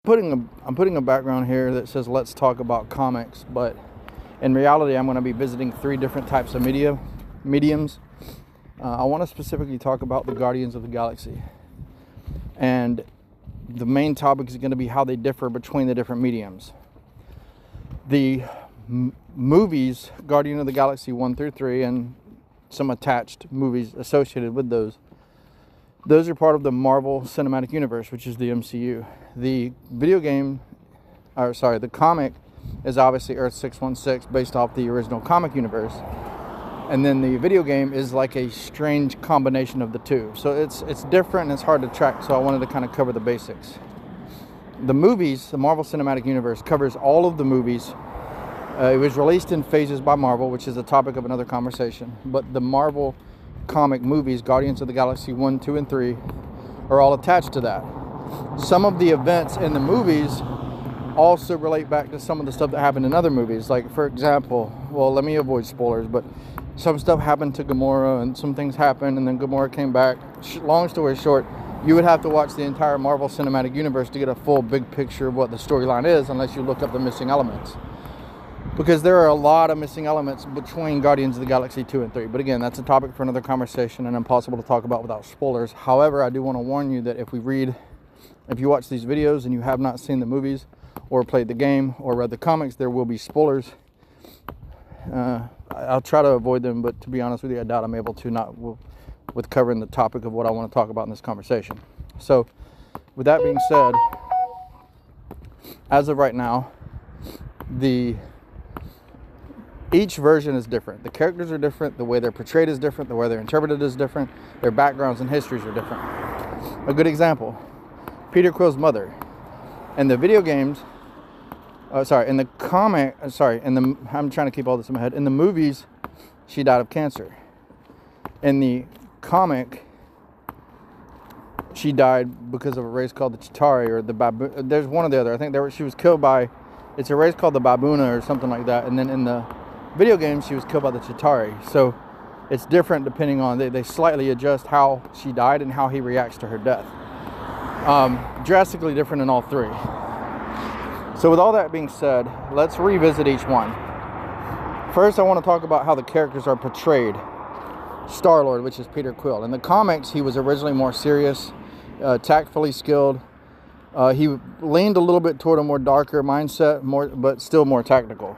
putting a background here that says let's talk about comics, but in reality I'm going to be visiting 3 different types of mediums. I want to specifically talk about the Guardians of the Galaxy, and the main topic is going to be how they differ between the different mediums. The movies, Guardian of the Galaxy 1 through 3, and some attached movies associated with those are part of the Marvel Cinematic Universe, which is the MCU. The the comic is obviously Earth 616, based off the original comic universe. And then the video game is like a strange combination of the two. So it's different and it's hard to track, so I wanted to kind of cover the basics. The movies, the Marvel Cinematic Universe, covers all of the movies. It was released in phases by Marvel, which is the topic of another conversation. But the Marvel comic movies, Guardians of the Galaxy 1, 2, and 3, are all attached to that. Some of the events in the movies also relate back to some of the stuff that happened in other movies. Like, for example, well, let me avoid spoilers, but some stuff happened to Gamora, and some things happened, and then Gamora came back. Long story short, you would have to watch the entire Marvel Cinematic Universe to get a full big picture of what the storyline is, unless you look up the missing elements. Because there are a lot of missing elements between Guardians of the Galaxy 2 and 3. But again, that's a topic for another conversation and impossible to talk about without spoilers. However, I do want to warn you that if you watch these videos and you have not seen the movies or played the game or read the comics, there will be spoilers. I'll try to avoid them, but to be honest with you, I doubt I'm able to, with covering the topic of what I want to talk about in this conversation. So, with that being said, as of right now, each version is different. The characters are different. The way they're portrayed is different. The way they're interpreted is different. Their backgrounds and histories are different. A good example, Peter Quill's mother. In the video games, I'm trying to keep all this in my head. In the movies, she died of cancer. In the comic, she died because of a race called the Chitauri, or the Baboon. There's one or the other. I think she was killed by, it's a race called the Baboona or something like that. And then in the video game, she was killed by the Chitauri. So it's different depending on, they slightly adjust how she died and how he reacts to her death. Drastically different in all 3. So with all that being said, let's revisit each one. First, I want to talk about how the characters are portrayed. Star-Lord, which is Peter Quill. In the comics, he was originally more serious, tactfully skilled. He leaned a little bit toward a more darker mindset, but still more tactical.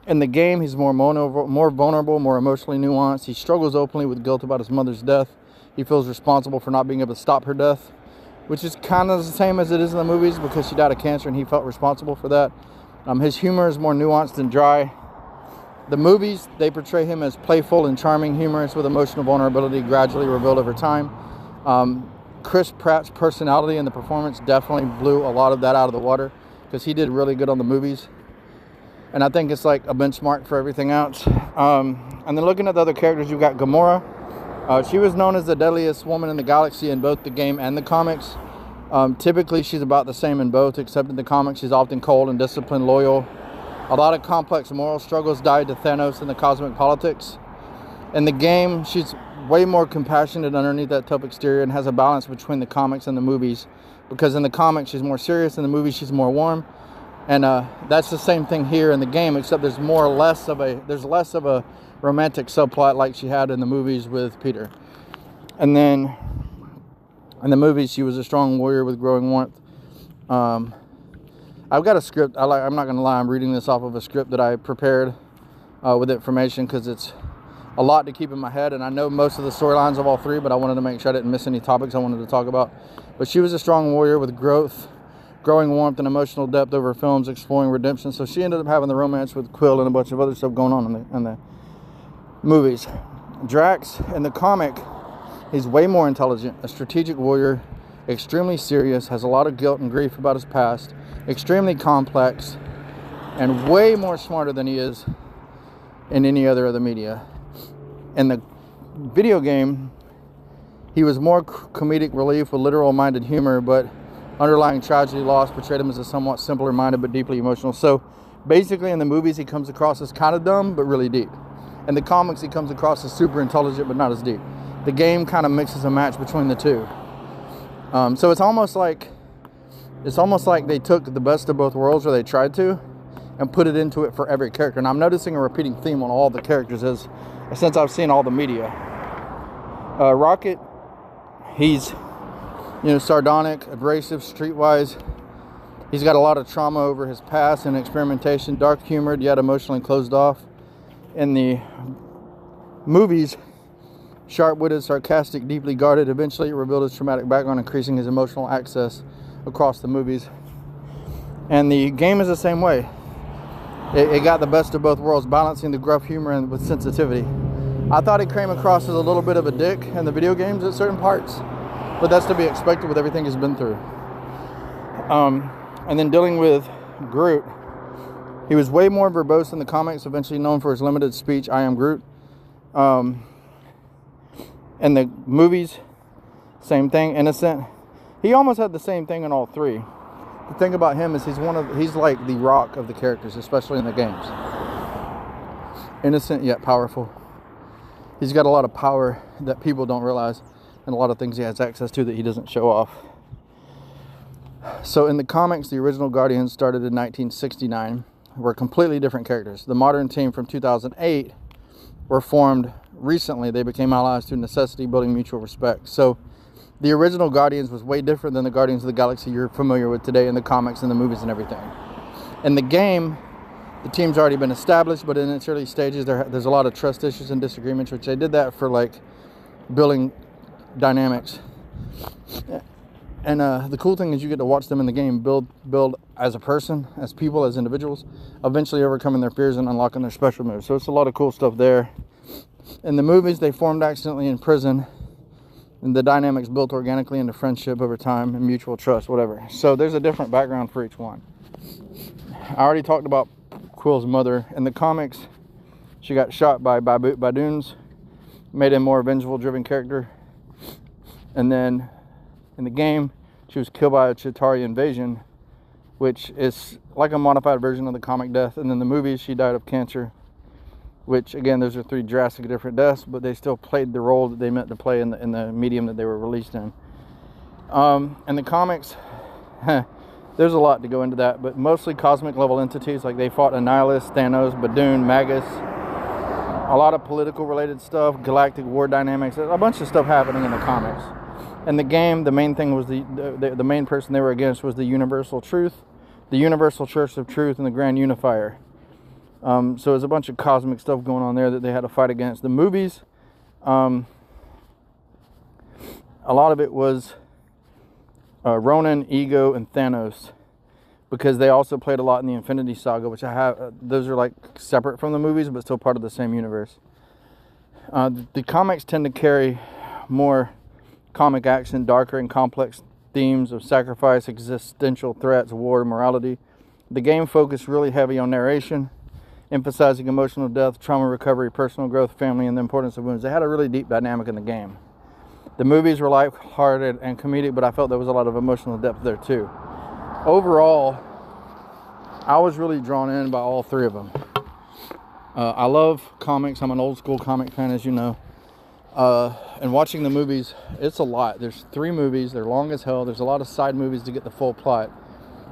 In the game, he's more vulnerable, more emotionally nuanced. He struggles openly with guilt about his mother's death. He feels responsible for not being able to stop her death, which is kind of the same as it is in the movies, because she died of cancer and he felt responsible for that. His humor is more nuanced and dry. The movies, they portray him as playful and charming, humorous, with emotional vulnerability gradually revealed over time. Chris Pratt's personality and the performance definitely blew a lot of that out of the water, because he did really good on the movies. And I think it's like a benchmark for everything else. And then looking at the other characters, you've got Gamora. She was known as the deadliest woman in the galaxy in both the game and the comics. Typically, she's about the same in both, except in the comics, she's often cold and disciplined, loyal. A lot of complex moral struggles died to Thanos and the cosmic politics. In the game, she's way more compassionate underneath that tough exterior, and has a balance between the comics and the movies. Because in the comics, she's more serious, in the movies, she's more warm. And that's the same thing here in the game, except there's less of a romantic subplot like she had in the movies with Peter. And then in the movies, she was a strong warrior with growing warmth. I've got a script. I'm not going to lie, I'm reading this off of a script that I prepared with information, because it's a lot to keep in my head, and I know most of the storylines of all 3, but I wanted to make sure I didn't miss any topics I wanted to talk about. But she was a strong warrior with growing warmth and emotional depth over films exploring redemption. So she ended up having the romance with Quill and a bunch of other stuff going on in the movies. Drax, in the comic, he's way more intelligent, a strategic warrior, extremely serious, has a lot of guilt and grief about his past, extremely complex, and way more smarter than he is in any other of the media. In the video game, he was more comedic relief with literal-minded humor, but underlying tragedy, loss portrayed him as a somewhat simpler-minded but deeply emotional. So basically, in the movies, he comes across as kind of dumb but really deep. In the comics, he comes across as super intelligent but not as deep. The game kind of mixes a match between the two. So it's almost like It's almost like they took the best of both worlds, or they tried to, and put it into it for every character. And I'm noticing a repeating theme on all the characters since I've seen all the media. Rocket, he's, sardonic, abrasive, streetwise. He's got a lot of trauma over his past and experimentation, dark-humored, yet emotionally closed off. In the movies, sharp-witted, sarcastic, deeply guarded, eventually revealed his traumatic background, increasing his emotional access across the movies. And the game is the same way. It got the best of both worlds, balancing the gruff humor and with sensitivity. I thought he came across as a little bit of a dick in the video games at certain parts, but that's to be expected with everything he's been through. And then dealing with Groot, he was way more verbose in the comics, eventually known for his limited speech, "I am Groot." In the movies, same thing, innocent. He almost had the same thing in all three. The thing about him is he's like the Rock of the characters, especially in the games. Innocent yet powerful. He's got a lot of power that people don't realize, and a lot of things he has access to that he doesn't show off. So in the comics, the original Guardians started in 1969. Were completely different characters. The modern team from 2008 were formed recently. They became allies through necessity, building mutual respect. So the original Guardians was way different than the Guardians of the Galaxy you're familiar with today in the comics and the movies and everything. In the game, the team's already been established, but in its early stages, there's a lot of trust issues and disagreements, which they did that for like building dynamics. And the cool thing is you get to watch them in the game build as a person, as people, as individuals, eventually overcoming their fears and unlocking their special moves. So it's a lot of cool stuff there. In the movies, they formed accidentally in prison, and the dynamics built organically into friendship over time and mutual trust, whatever. So there's a different background for each one. I already talked about Quill's mother. In the comics, she got shot by Badoons, made him a more vengeful driven character. And then in the game, she was killed by a Chitauri invasion, which is like a modified version of the comic death. And in the movies, she died of cancer, which again, those are three drastic different deaths, but they still played the role that they meant to play in the medium that they were released in. In the comics, there's a lot to go into that, but mostly cosmic level entities. Like they fought Annihilus, Thanos, Badoon, Magus, a lot of political related stuff, galactic war dynamics, a bunch of stuff happening in the comics. In the game, the main thing was the main person they were against was the Universal Truth, the Universal Church of Truth, and the Grand Unifier. So there's a bunch of cosmic stuff going on there that they had to fight against. The movies, a lot of it was Ronan, Ego, and Thanos, because they also played a lot in the Infinity Saga, which I have. Those are like separate from the movies, but still part of the same universe. The comics tend to carry more comic action, darker and complex themes of sacrifice, existential threats, war, morality. The game focused really heavy on narration, emphasizing emotional depth, trauma recovery, personal growth, family, and the importance of wounds. They had a really deep dynamic in the game. The movies were lighthearted and comedic, but I felt there was a lot of emotional depth there too. Overall, I was really drawn in by all three of them. I love comics. I'm an old school comic fan, as you know. And watching the movies, it's a lot. There's 3 movies. They're long as hell. There's a lot of side movies to get the full plot.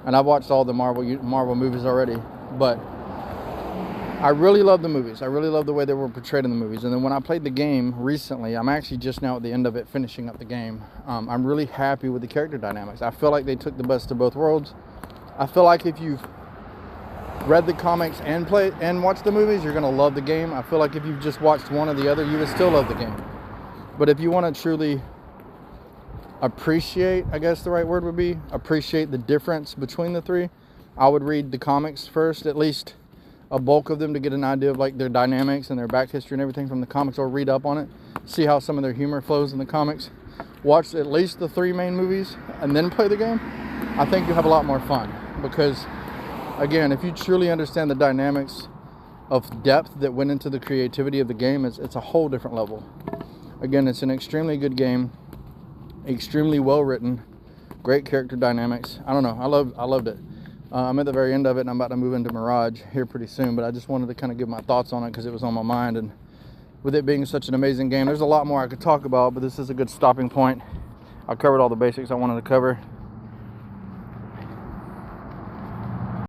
And I've watched all the Marvel movies already. But I really love the movies. I really love the way they were portrayed in the movies. And then when I played the game recently, I'm actually just now at the end of it, finishing up the game. I'm really happy with the character dynamics. I feel like they took the best of both worlds. I feel like if you've read the comics and played and watched the movies, you're going to love the game. I feel like if you've just watched one or the other, you would still love the game. But if you want to truly appreciate, I guess the right word would be, appreciate the difference between the 3, I would read the comics first, at least a bulk of them, to get an idea of like their dynamics and their back history and everything from the comics, or read up on it, see how some of their humor flows in the comics. Watch at least the 3 main movies and then play the game. I think you'll have a lot more fun, because again, if you truly understand the dynamics of depth that went into the creativity of the game, it's a whole different level. Again, it's an extremely good game, extremely well written, great character dynamics. I don't know, I loved it. I'm at the very end of it, and I'm about to move into Mirage here pretty soon, but I just wanted to kind of give my thoughts on it because it was on my mind. And with it being such an amazing game, there's a lot more I could talk about, but this is a good stopping point. I covered all the basics I wanted to cover.